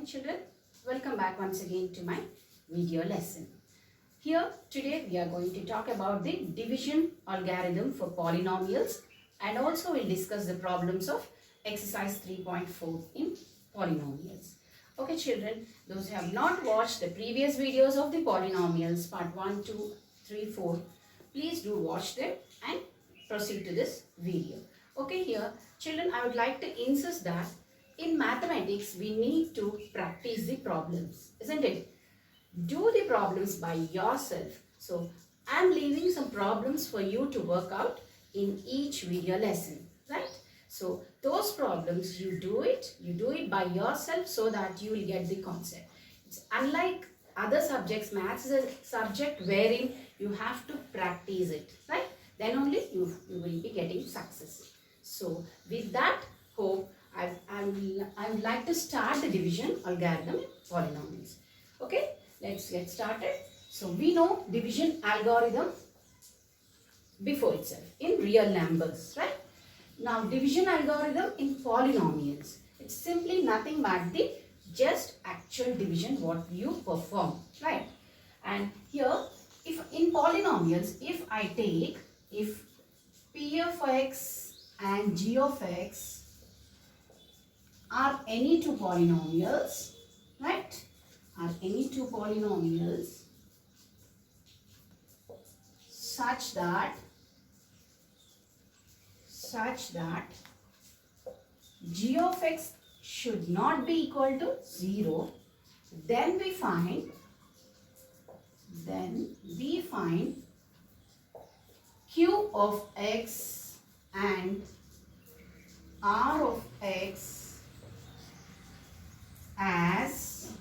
children, welcome back once again to my video lesson. Here today we are going to talk about the division algorithm for polynomials and also we'll discuss the problems of exercise 3.4 in polynomials. Okay children, those who have not watched the previous videos of the polynomials part 1, 2, 3, 4, please do watch them and proceed to this video. Okay, here children, I would like to insist that in mathematics, we need to practice the problems, isn't it? Do the problems by yourself. So, I am leaving some problems for you to work out in each video lesson, right? So, those problems, you do it by yourself so that you will get the concept. It's unlike other subjects, maths is a subject wherein you have to practice it, right? Then only you will be getting success. So, with that hope, I would like to start the division algorithm in polynomials. Okay, let's get started. So we know division algorithm before itself in real numbers, right? Now division algorithm in polynomials. It's simply nothing but the just actual division what you perform, right? And here, if in polynomials, if p of x and g of x are any two polynomials, right? Are any two polynomials such that g of x should not be equal to 0, then we find q of x and r of x as,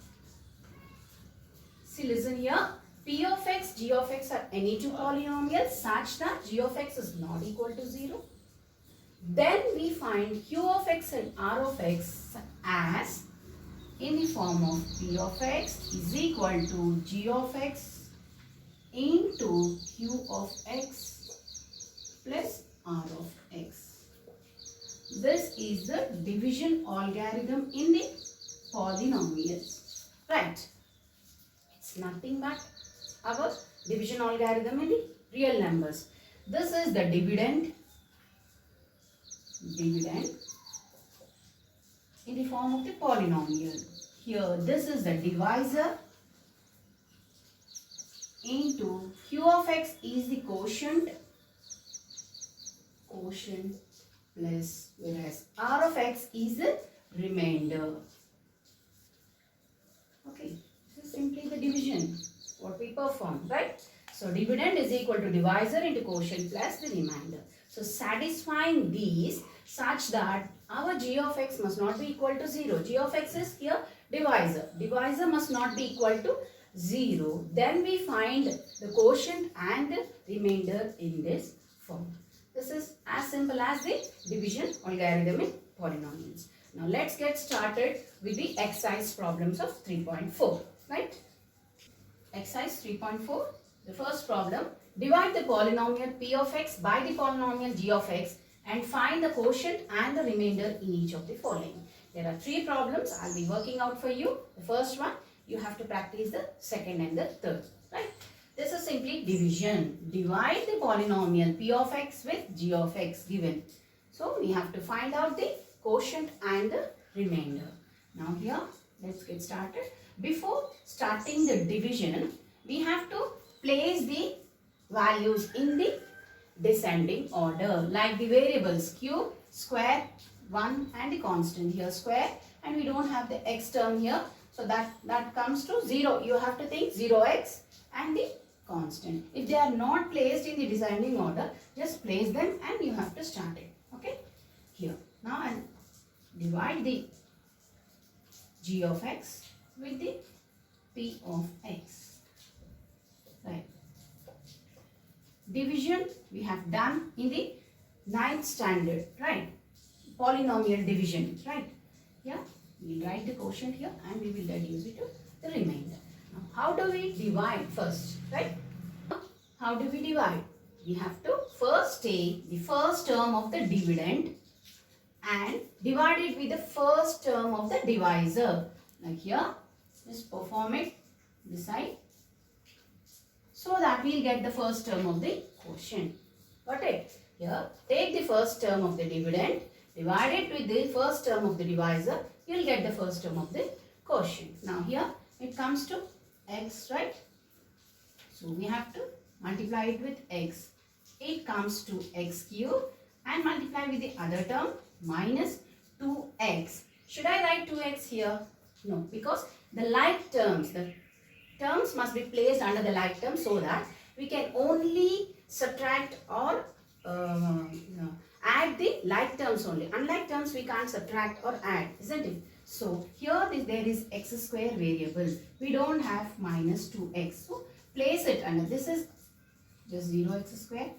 see, listen here, p of x, g of x are any two polynomials such that g of x is not equal to 0. Then we find q of x and r of x as in the form of p of x is equal to g of x into q of x plus r of x. This is the division algorithm in the polynomials, right? It's nothing but our division algorithm in the real numbers. This is the dividend in the form of the polynomial. Here this is the divisor into q of x is the quotient plus, whereas r of x is the remainder. Okay, this is simply the division what we perform, right? So dividend is equal to divisor into quotient plus the remainder. So satisfying these such that our g of x must not be equal to 0. G of x is here divisor. Divisor must not be equal to 0. Then we find the quotient and the remainder in this form. This is as simple as the division algorithm in polynomials. Now let's get started with the exercise problems of 3.4, right? Exercise 3.4, the first problem, divide the polynomial p of x by the polynomial g of x and find the quotient and the remainder in each of the following. There are three problems I'll be working out for you. The first one, you have to practice the second and the third, right? This is simply division. Divide the polynomial p of x with g of x given. So we have to find out the quotient and the remainder. Now here, let's get started. Before starting the division, we have to place the values in the descending order, like the variables cube, square, 1 and the constant here square, and we don't have the x term here, so that comes to 0. You have to think 0x and the constant. If they are not placed in the descending order, just place them and you have to start it. Okay, here now I'll divide the g of x with the p of x, right? Division we have done in the 9th standard, right? Polynomial division, right? Yeah, we write the quotient here and we will reduce it to the remainder. Now how do we divide first, right? How do we divide? We have to first take the first term of the dividend and divide it with the first term of the divisor. like here, just perform it this side, so that we'll get the first term of the quotient. Got it? Here, take the first term of the dividend, divide it with the first term of the divisor, you'll get the first term of the quotient. Now here, it comes to x, right? So we have to multiply it with x. It comes to x cube and multiply with the other term minus 2x. Should I write 2x here? No, because the like terms, the terms must be placed under the like term so that we can only subtract or add the like terms only. Unlike terms we can't subtract or add, isn't it? So here there is x square variable. We don't have minus 2x. So place it under, this is just 0x square.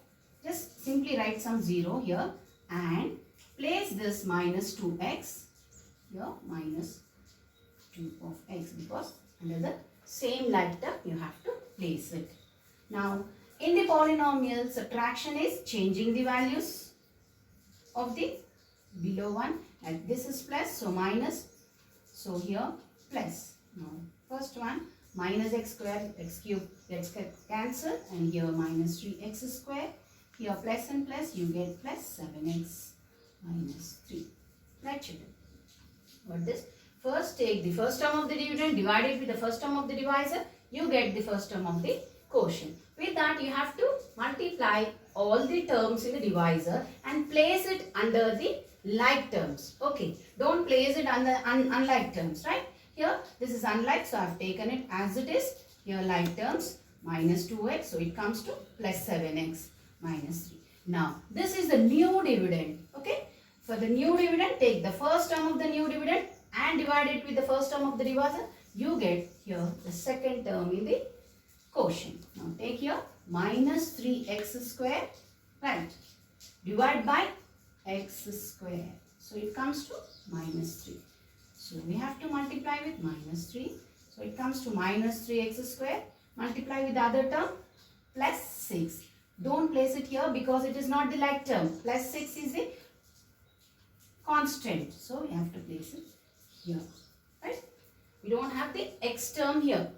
Just simply write some 0 here and place this minus 2x here, minus 2 of x, because under the same like term you have to place it. Now in the polynomial, subtraction is changing the values of the below one, and this is plus, so minus, so here plus. Now first one, minus x square, x cube gets cancelled, and here minus 3x square, here plus and plus, you get plus 7x minus 3. Right, children? What this? First take the first term of the dividend, divide it with the first term of the divisor, you get the first term of the quotient. With that you have to multiply all the terms in the divisor and place it under the like terms. Okay, don't place it under unlike terms, right? Here this is unlike, so I have taken it as it is. Here like terms, minus 2x, so it comes to plus 7x minus 3. Now this is the new dividend. Okay, for the new dividend, take the first term of the new dividend and divide it with the first term of the divisor. You get here the second term in the quotient. Now take here minus 3x square, right? Divide by x square. So it comes to minus 3. So we have to multiply with minus 3. So it comes to minus 3x square. Multiply with the other term, plus 6. Don't place it here because it is not the like term. Plus 6 is the constant. So we have to place it here, right? We don't have the x term here.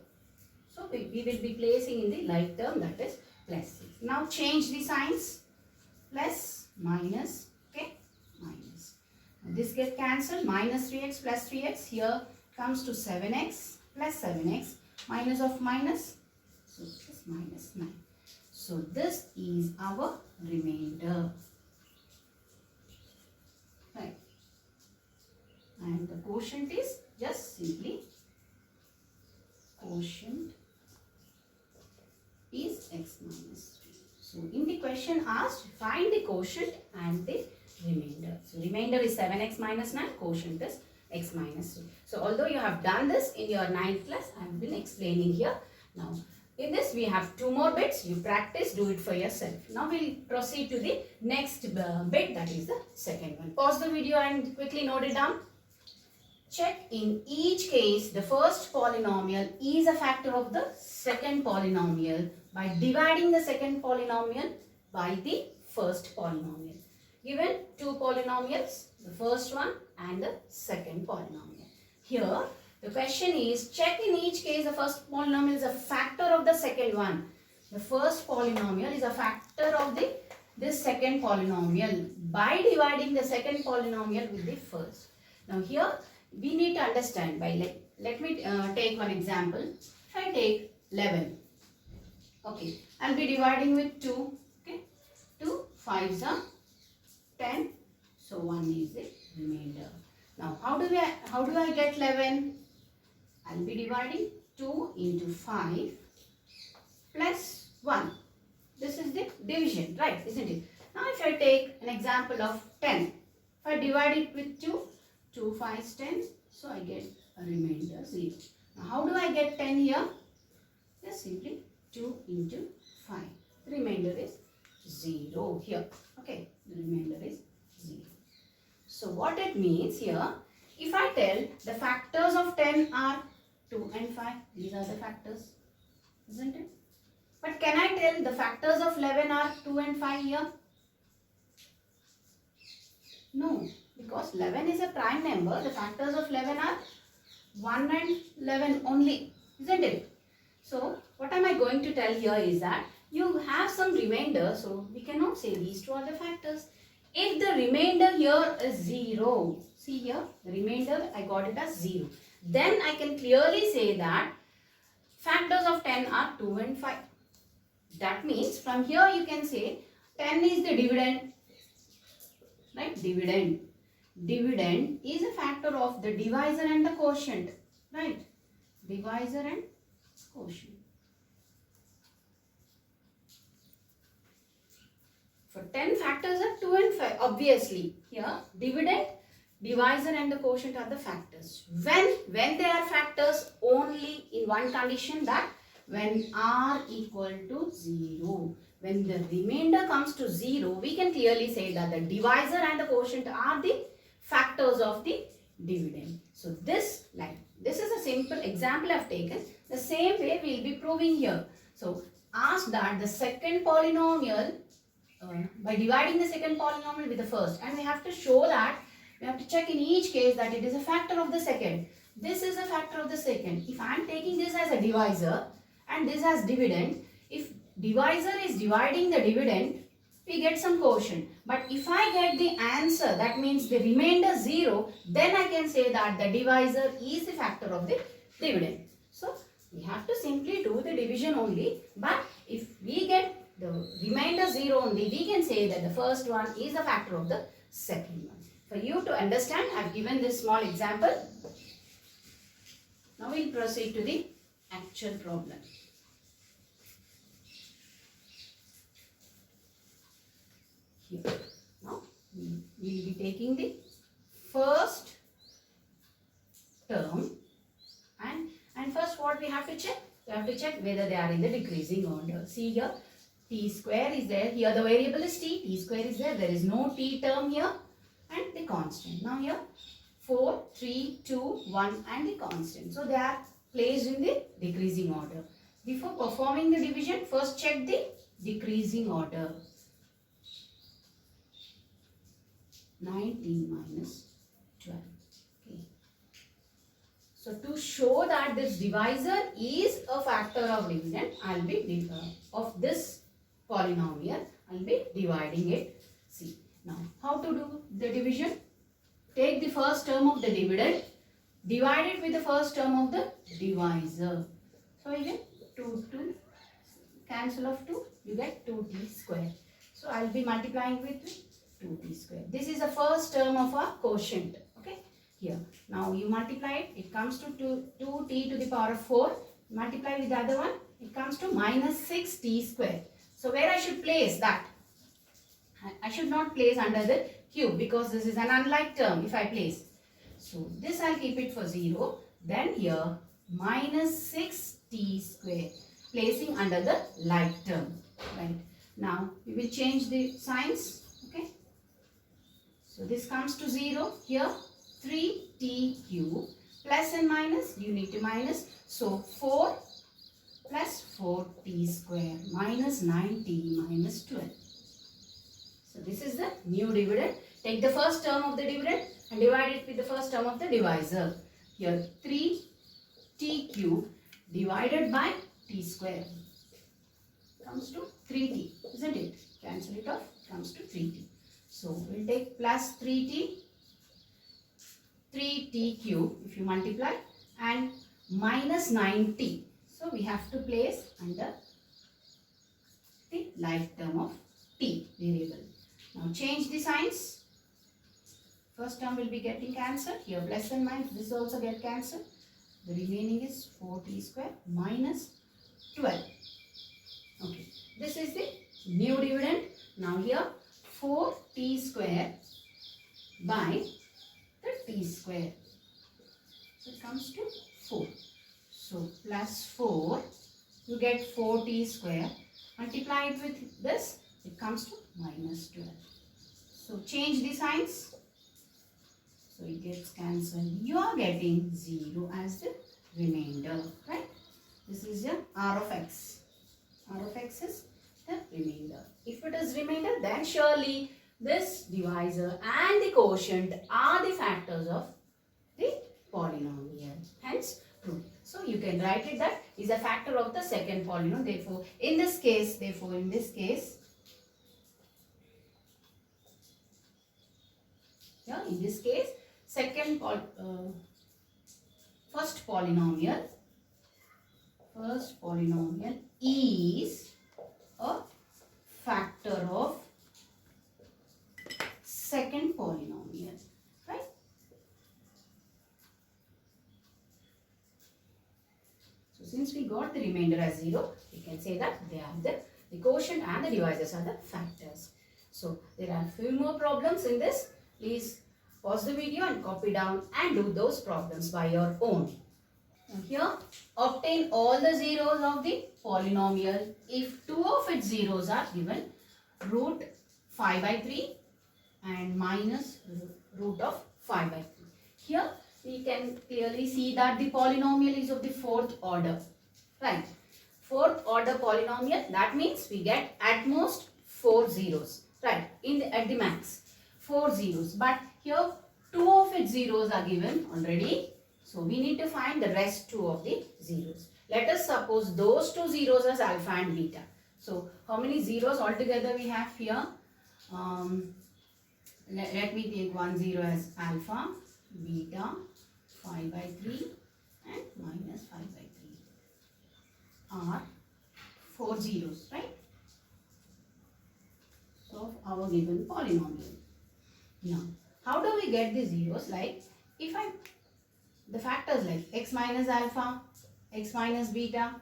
So we will be placing in the like term, that is plus 6. Now change the signs. Plus, minus, okay, minus. Now this gets cancelled. Minus 3x plus 3x. Here comes to 7x plus 7x. Minus of minus. So this is minus 9. So this is our remainder. Right. And the quotient is just simply quotient is x minus 3. So in the question asked, find the quotient and the remainder. So remainder is 7x minus 9, quotient is x minus 3. So although you have done this in your 9th class, I have been explaining here. Now in this we have 2 more bits. You practice, do it for yourself. Now we will proceed to the next bit, that is the second one. Pause the video and quickly note it down. Check in each case the first polynomial is a factor of the second polynomial by dividing the second polynomial by the first polynomial. Given 2 polynomials, the first one and the second polynomial. Here the question is, check in each case the first polynomial is a factor of the second one. The first polynomial is a factor of this second polynomial by dividing the second polynomial with the first. Now here we need to understand by, let me take one example. If I take 11, okay, I'll be dividing with 2, okay, 2 5s are 10, so 1 is the remainder. Now how do I get 11? I'll be dividing 2 into 5 plus 1. This is the division, right, isn't it? Now if I take an example of 10, if I divide it with 2, 2 5s 10, so I get a remainder 0. Now how do I get 10 here? Just simply 2 into 5. The remainder is 0 here. Okay, the remainder is 0. So what it means here, if I tell the factors of 10 are 2 and 5, these are the factors, isn't it? But can I tell the factors of 11 are 2 and 5 here? No, because 11 is a prime number. The factors of 11 are 1 and 11 only, isn't it? So what am I going to tell here is that you have some remainder, so we cannot say these two are the factors. If the remainder here is 0, see here, the remainder I got it as 0. Then I can clearly say that factors of 10 are 2 and 5. That means from here you can say 10 is the dividend, right? Dividend. Dividend is a factor of the divisor and the quotient, right? Divisor and quotient. For 10 factors are 2 and 5. Obviously, here dividend, divisor and the quotient are the factors. When they are factors, only in one condition, that when r equal to 0. When the remainder comes to 0, we can clearly say that the divisor and the quotient are the factors of the dividend. So this is a simple example I have taken. The same way we will be proving here. So ask that the second polynomial, by dividing the second polynomial with the first, and we have to show that, we have to check in each case that it is a factor of the second. This is a factor of the second. If I am taking this as a divisor and this as dividend, if divisor is dividing the dividend, we get some quotient. But if I get the answer, that means the remainder 0, then I can say that the divisor is the factor of the dividend. So we have to simply do the division only. But if we get the remainder 0 only, we can say that the first one is a factor of the second one. For you to understand, I have given this small example. Now we will proceed to the actual problem. Here. Now we will be taking the first term, and first what we have to check? We have to check whether they are in the decreasing order. See here, t square is there. Here the variable is t square is there. There is no t term here, and the constant. Now here 4, 3, 2, 1 and the constant. So they are placed in the decreasing order. Before performing the division, first check the decreasing order. 19 minus 12. Okay. So to show that this divisor is a factor of dividend, I'll be of this polynomial, I'll be dividing it. See now how to do the division. Take the first term of the dividend, divide it with the first term of the divisor. So you get 2 cancel of 2, you get 2t square. So I'll be multiplying with 2t square. This is the first term of our quotient. Okay. Here. Now you multiply it. It comes to 2t to the power of 4. Multiply with the other one. It comes to minus 6t square. So where I should place that? I should not place under the cube because this is an unlike term if I place. So this I'll keep it for 0. Then here minus 6t square. Placing under the like term. Right. Now we will change the signs. Okay. So this comes to 0. Here 3t cube, plus and minus, you need to minus. So 4 plus 4t square minus 9t minus 12. So this is the new dividend. Take the first term of the dividend and divide it with the first term of the divisor. Here 3t cube divided by t square comes to 3t, isn't it? Cancel it off, comes to 3t. So we'll take plus 3t cube if you multiply, and minus 9t. So we have to place under the like term of t variable. Now change the signs. First term will be getting cancelled. Here plus and minus, this also get cancelled. The remaining is 4t square minus 12. Okay, this is the new dividend. Now here 4t square by the t square. So it comes to 4. So plus 4, you get 4t square. Multiply it with this, it comes to minus 12. So change the signs. So it gets cancelled. You are getting 0 as the remainder, right? This is your r of x. R of x is the remainder. If it is remainder, then surely this divisor and the quotient are the factors of the polynomial. Hence you can write it that is a factor of the second polynomial. Therefore, in this case, yeah, in this case, first polynomial is a factor of second polynomial, right? So since we got the remainder as 0, we can say that they are the quotient and the divisors are the factors. So there are few more problems in this. Please pause the video and copy down and do those problems by your own. Now here, obtain all the zeros of the polynomial if two of its zeros are given, root 5 by 3 and minus root of 5 by 3. Here we can clearly see that the polynomial is of the fourth order, right? Fourth order polynomial, that means we get at most 4 zeros, right? At the max 4 zeros, but here two of its zeros are given already, so we need to find the rest two of the zeros. Let us suppose those two zeros as alpha and beta. So how many zeros altogether we have here? Let me take one zero as alpha, beta, 5 by 3 and minus 5 by 3 are 4 zeros, right? So our given polynomial. Now, how do we get the zeros? Like the factors like x minus alpha, x minus beta,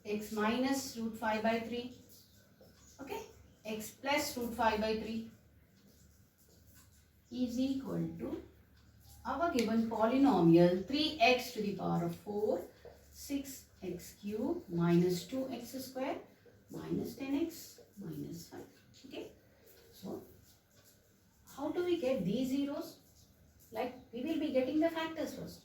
x minus root 5 by 3, okay, x plus root 5 by 3 is equal to our given polynomial 3x to the power of 4, 6x cube minus 2x square minus 10x minus 5. Okay. So, how do we get these zeros? Like we will be getting the factors first.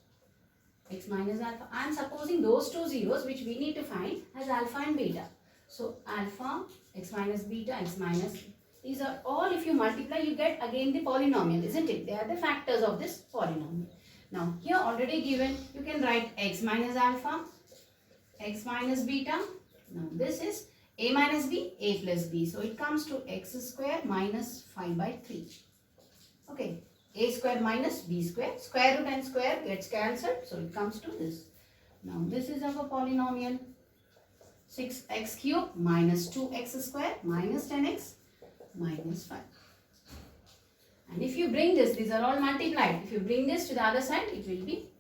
X minus alpha. I am supposing those two zeros which we need to find as alpha and beta. So, alpha, x minus beta, x minus. These are all, if you multiply, you get again the polynomial, isn't it? They are the factors of this polynomial. Now, here already given, you can write x minus alpha, x minus beta. Now, this is a minus b, a plus b. So, it comes to x square minus 5 by 3. Okay, a square minus b square. Square root and square gets cancelled. So, it comes to this. Now, this is our polynomial. 6x cube minus 2x square minus 10x minus 5. And if you bring this, these are all multiplied. If you bring this to the other side, it will be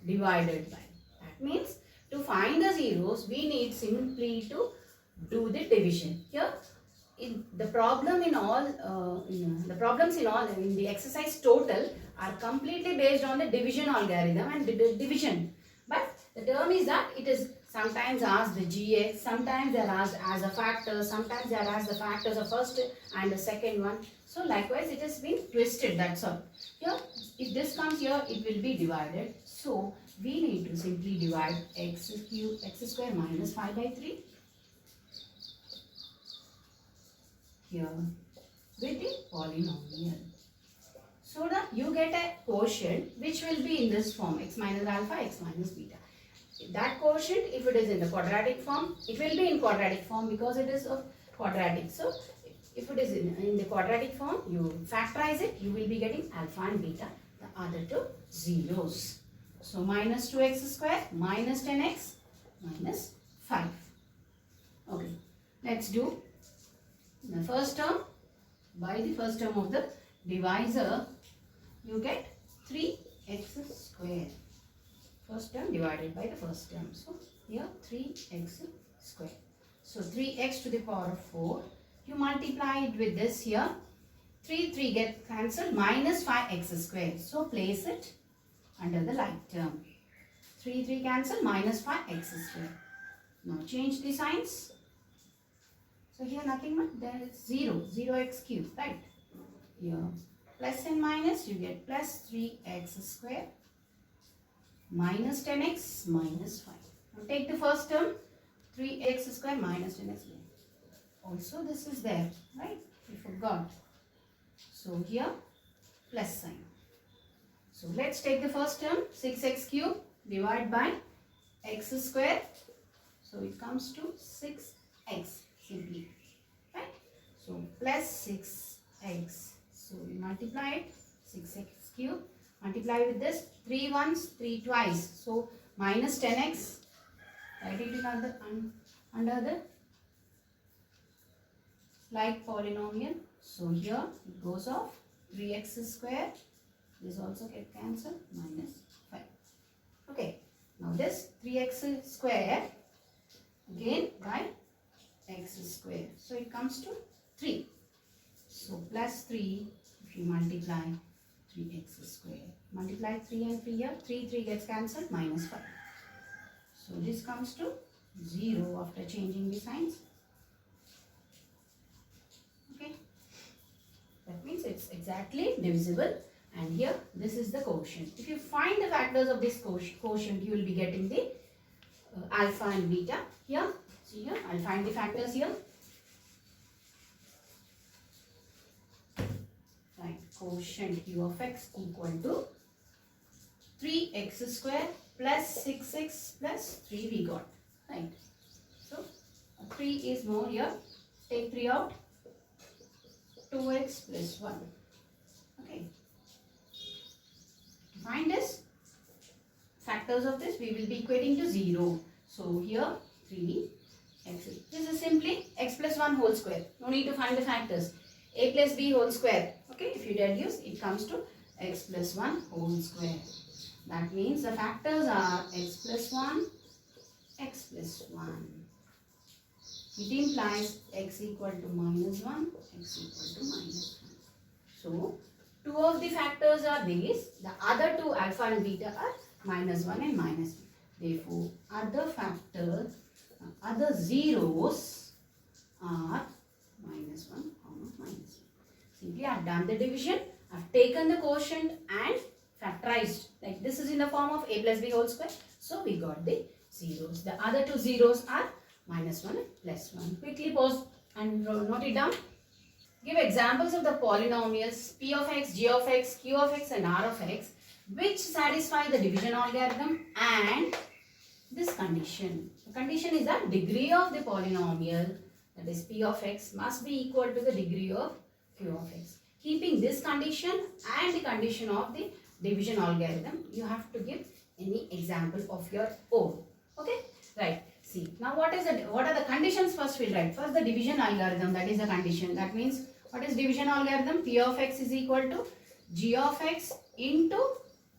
divided by. That means to find the zeros, we need simply to do the division. Here, the problems in the exercise total are completely based on the division algorithm and division. But the term is that it is sometimes asked the GX, sometimes they are asked as a factor, sometimes they are asked the factors of first and the second one. So likewise it has been twisted, that's all. Here, if this comes here, it will be divided. So we need to simply divide x square minus 5 by 3 here with the polynomial. So that you get a quotient which will be in this form, x minus alpha, x minus beta. That quotient, if it is in the quadratic form, it will be in quadratic form because it is of quadratic. So, if it is in the quadratic form, you factorize it, you will be getting alpha and beta, the other two zeros. So, minus 2x square, minus 10x, minus 5. Okay, let's do the first term. By the first term of the divisor, you get 3x square. First term divided by the first term. So, here 3x square. So, 3x to the power of 4. You multiply it with this here. 3 get cancelled, minus 5x square. So, place it under the like term. 3 cancel, minus 5x square. Now, change the signs. So, here nothing but there is 0x cube, right? Here plus and minus, you get plus 3x square minus 10x minus 5. Now take the first term, 3x square minus 10x. Also this is there, right? We forgot. So here plus sign. So let's take the first term, 6x cube, divide by x square. So it comes to 6x simply, right? So plus 6x. So we multiply it, 6x cube. Multiply with this, 3 once, 3 twice. So minus 10x. Write it in under the like polynomial. So here it goes off 3x square. This also get cancelled, minus 5. Okay. Now this 3x square again by x square. So it comes to 3. So plus 3, if you multiply 3x square. Multiply 3 and 3 here. 3 gets cancelled, minus 5. So this comes to 0 after changing the signs. Okay. That means it's exactly divisible. And here, this is the quotient. If you find the factors of this quotient, you will be getting the alpha and beta. Here, see here, I'll find the factors here. Right, quotient q of x equal to 3x square plus 6x plus 3 we got. Right. So, 3 is more here. Take 3 out. 2x plus 1. Okay. To find this, factors of this, we will be equating to 0. So, here 3 x. This is simply x plus 1 whole square. No need to find the factors. A plus b whole square. Okay. If you deduce, it comes to x plus 1 whole square. That means the factors are x plus 1, x plus 1. It implies x equal to minus 1, x equal to minus 1. So, 2 of the factors are these. The other 2 alpha and beta are minus 1 and minus 1. Therefore, other factors, other zeros are minus 1, minus 1. Simply I have done the division. I have taken the quotient and factorized. Like this is in the form of a plus b whole square. So, we got the zeros. The other 2 zeros are minus 1 and plus 1. Quickly pause and note it down. Give examples of the polynomials p of x, g of x, q of x and r of x which satisfy the division algorithm and this condition. The condition is that degree of the polynomial, that is p of x, must be equal to the degree of q of x. Keeping this condition and the condition of the division algorithm, you have to give any example of your own. Okay? Right. See, now what are the conditions? First we'll write. First the division algorithm, that is the condition. That means what is division algorithm? P of x is equal to g of x into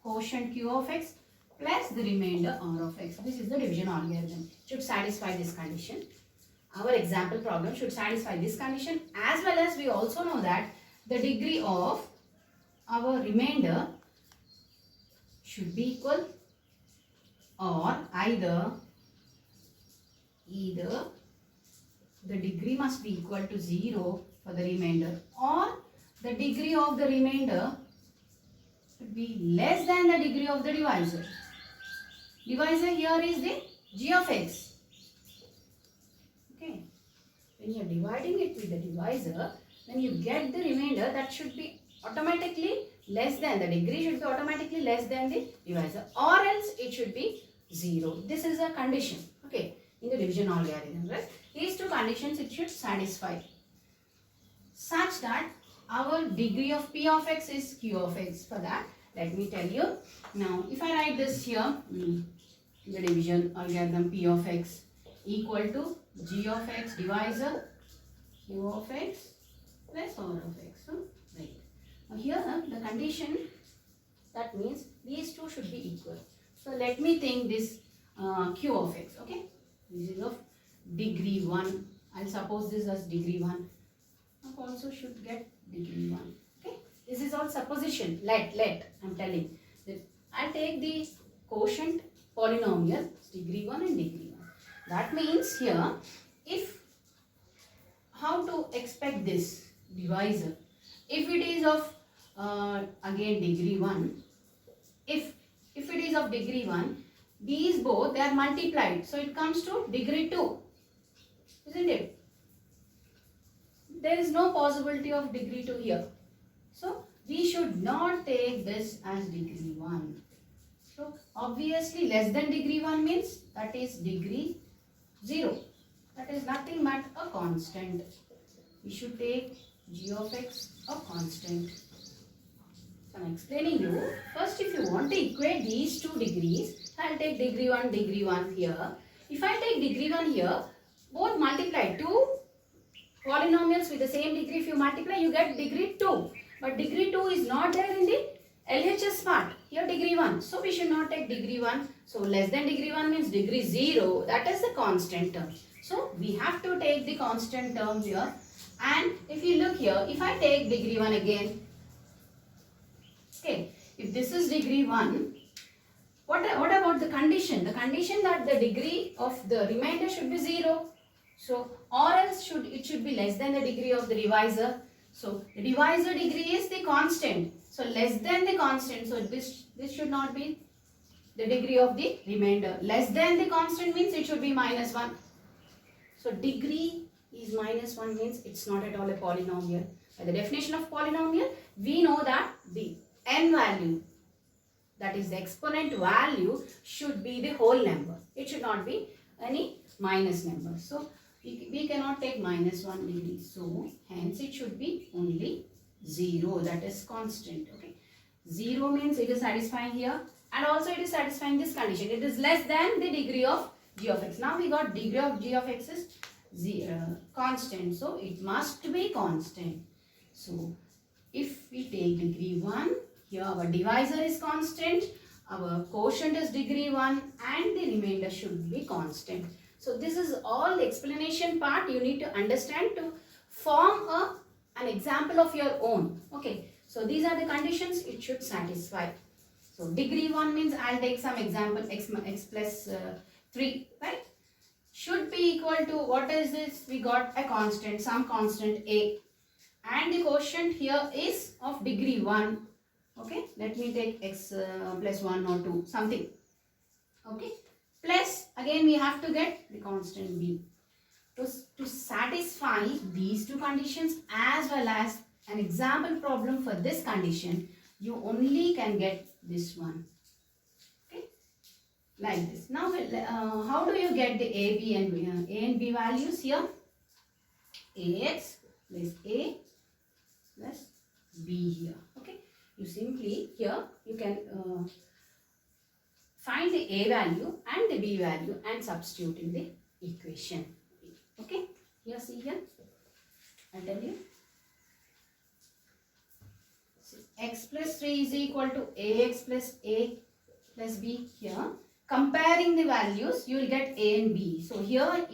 quotient q of x plus the remainder r of x. This is the division algorithm. Should satisfy this condition. Our example problem should satisfy this condition, as well as we also know that the degree of our remainder should be equal, or either the degree must be equal to 0 for the remainder, or the degree of the remainder should be less than the degree of the divisor. Divisor here is the g of x. Okay. When you are dividing it with the divisor, when you get the remainder, that should be automatically less than, the degree should be automatically less than the divisor, or else it should be 0. This is a condition. Okay. In the division algorithm, right? These 2 conditions it should satisfy such that our degree of p of x is q of x. For that, let me tell you. Now, if I write this here, the division algorithm p of x equal to g of x divisor q of x plus r of x. So, right. Now, here the condition, that means these 2 should be equal. So, let me think this q of x. Okay. This is of degree 1. I'll suppose this as degree 1. Also should get degree 1. Okay. This is all supposition. Let. I'm telling. I'll take the quotient polynomial degree 1 and degree 1. That means here, how to expect this divisor? If it is of again degree 1, if it is of degree 1, these both, they are multiplied. So, it comes to degree 2. Isn't it? There is no possibility of degree 2 here. So, we should not take this as degree 1. So obviously less than degree 1 means that is degree 0. That is nothing but a constant. We should take g of x a constant. So I am explaining you. First, if you want to equate these two degrees, I will take degree 1 here. If I take degree 1 here, both multiply. Two polynomials with the same degree, if you multiply, you get degree 2. But degree 2 is not there in the LHS part. Here degree 1. So we should not take degree 1. So less than degree 1 means degree 0. That is the constant term. So we have to take the constant term here. And if you look here, if I take degree 1 again, okay, if this is degree 1, what about the condition? The condition that the degree of the remainder should be 0. So, or else it should be less than the degree of the divisor. So, the divisor degree is the constant. So, less than the constant. So, this should not be the degree of the remainder. Less than the constant means it should be minus 1. So, degree is minus 1 means it's not at all a polynomial. By the definition of polynomial, we know that the n value, that is the exponent value, should be the whole number. It should not be any minus number. So, we cannot take minus 1 degree. So, hence it should be only 0. That is constant. Okay. 0 means it is satisfying here. And also it is satisfying this condition. It is less than the degree of g of x. Now we got degree of g of x is constant. So, it must be constant. So, if we take degree 1, here our divisor is constant, our quotient is degree 1 and the remainder should be constant. So this is all the explanation part you need to understand to form an example of your own. Okay, so these are the conditions it should satisfy. So degree 1 means I'll take some example, x plus 3, right? Should be equal to, what is this? We got a constant, some constant a. And the quotient here is of degree 1. Okay, let me take x plus 1 or 2, something. Okay, plus again we have to get the constant b. To satisfy these two conditions as well as an example problem for this condition, you only can get this one. Okay, like this. Now, how do you get the a, b and b values here? Ax plus a plus b here. Okay, you simply here you can find the a value and the b value and substitute in the equation. Okay, here see here, I'll tell you. So, x plus 3 is equal to ax plus a plus b. Here comparing the values you will get a and b. So here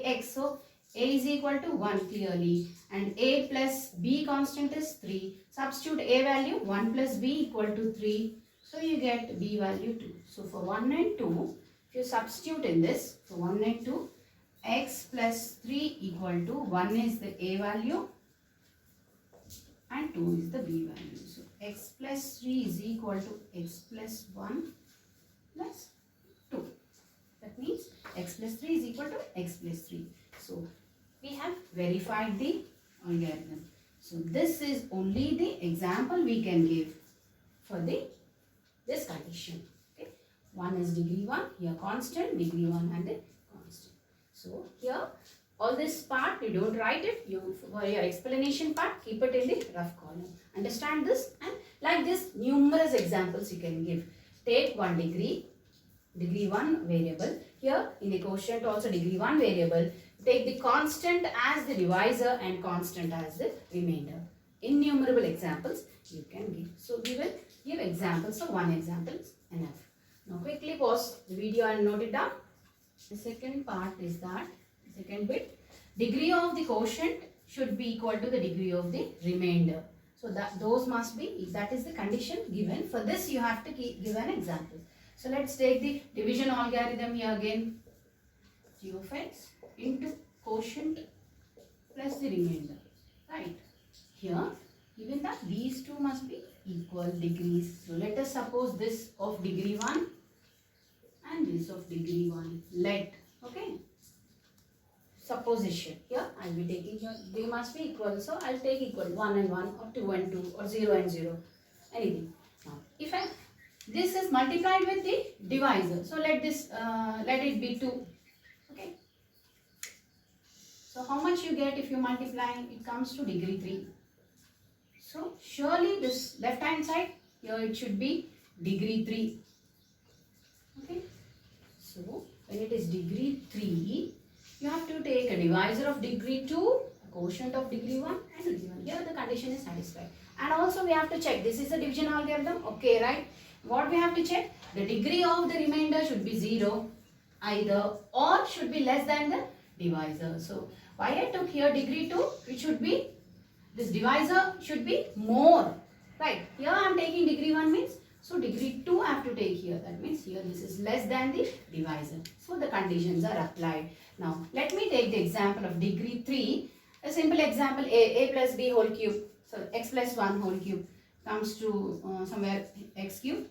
ax, so a is equal to 1 clearly, and a plus b constant is 3. Substitute a value 1 plus b equal to 3. So you get b value 2. So for 1 and 2, if you substitute in this, for 1 and 2, x plus 3 equal to 1 is the a value and 2 is the b value. So x plus 3 is equal to x plus 1 plus 2. That means x plus 3 is equal to x plus 3. So we have verified the algorithm. So this is only the example we can give for this condition. Okay, 1 is degree 1, here constant, degree 1 and the constant. So here all this part you don't write it, for your explanation part keep it in the rough column. Understand this, and like this numerous examples you can give. Take 1 degree 1 variable, here in the quotient also degree 1 variable. Take the constant as the divisor and constant as the remainder. Innumerable examples you can give. So we will give examples. So 1 example is enough. Now quickly pause the video and note it down. The second part is that, second bit, degree of the quotient should be equal to the degree of the remainder. So those must be, that is the condition given. For this you have to give an example. So let's take the division algorithm here again. G of x into quotient plus the remainder, right? Here given that these two must be equal degrees. So let us suppose this of degree 1 and this of degree 1. Let, okay, supposition. Here I will be taking here, they must be equal. So I will take equal 1 and 1 or 2 and 2 or 0 and 0, anything. Now if I This is multiplied with the divisor. So let it be 2. Okay. So how much you get if you multiply? It comes to degree 3. So surely this left hand side, here it should be degree 3. Okay. So when it is degree 3, you have to take a divisor of degree 2, a quotient of degree 1 and degree 1. Here the condition is satisfied. And also we have to check, this is a division algorithm. Okay, right? What we have to check? The degree of the remainder should be 0 either, or should be less than the divisor. So why I took here degree 2, it should be, this divisor should be more. Right? Here I am taking degree 1 means, so degree 2 I have to take here. That means here this is less than the divisor. So the conditions are applied. Now let me take the example of degree 3. A simple example, a plus b whole cube. So x plus 1 whole cube comes to somewhere x cube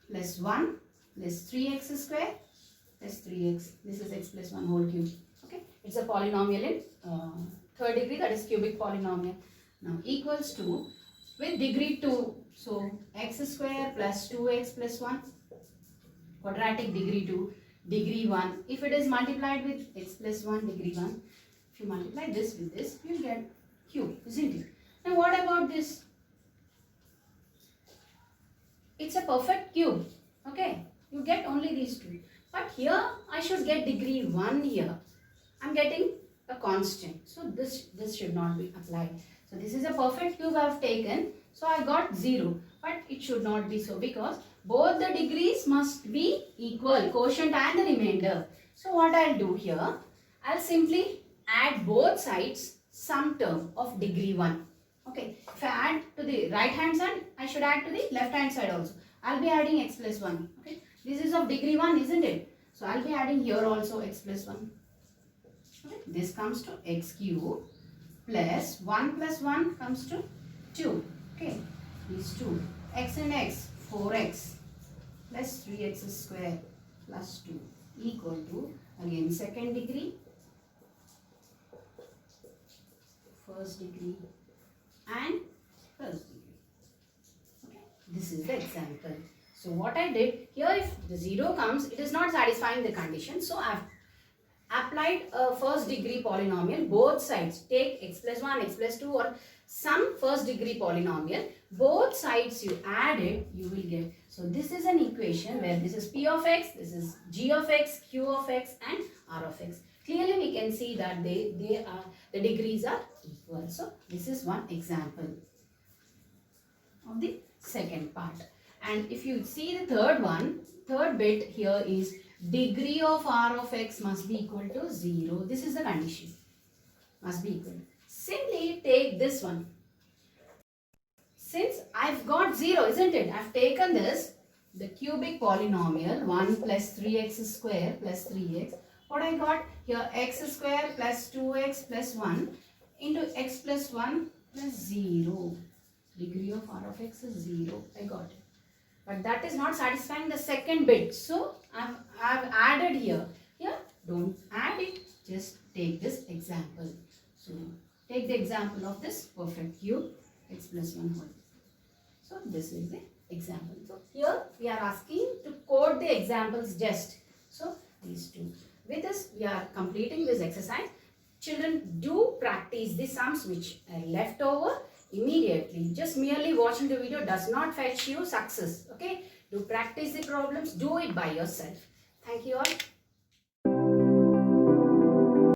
plus 1 plus 3x square plus 3x. This is x plus 1 whole cube. Okay, it's a polynomial in third degree, that is cubic polynomial. Now equals to, with degree 2, so x square plus 2x plus 1, quadratic degree 2, degree 1. If it is multiplied with x plus 1 degree 1, if you multiply this with this, you will get cube, isn't it? Now what about this? It's a perfect cube. Okay, you get only these two. But here I should get degree 1 here. I'm getting a constant. So this should not be applied. So this is a perfect cube I have taken. So I got 0. But it should not be so, because both the degrees must be equal, quotient and the remainder. So what I'll do here, I'll simply add both sides some term of degree 1. Okay, if I add to the right hand side, I should add to the left hand side also. I'll be adding x plus 1. Okay, this is of degree 1, isn't it? So I'll be adding here also x plus 1. Okay, this comes to x cube plus 1 plus 1 comes to 2. Okay, these two, x and x, 4x plus 3x square plus 2 equal to, again, second degree, first degree and first degree. Okay, this is the example. So what I did here, if the 0 comes, it is not satisfying the condition. So I have applied a first degree polynomial, both sides. Take x plus 1, x plus 2 or some first degree polynomial. Both sides you add it, you will get. So this is an equation where this is p of x, this is g of x, q of x and r of x. Clearly we can see that the degrees are equal. So this is one example of the second part. And if you see the third bit here is degree of r of x must be equal to 0. This is the condition. Must be equal. Simply take this one. Since I've got 0, isn't it? I've taken this, the cubic polynomial 1 plus 3x square plus 3x. What I got here, x square plus 2x plus 1 into x plus 1 plus 0. Degree of r of x is 0. I got it. But that is not satisfying the second bit. So I've added here. Here, don't add it. Just take this example. So take the example of this perfect cube, x plus 1 whole. So this is the example. So here we are asking to code the examples just. So these two. With this we are completing this exercise. Children, do practice the sums which are left over immediately. Just merely watching the video does not fetch you success. Okay. Do practice the problems. Do it by yourself. Thank you all.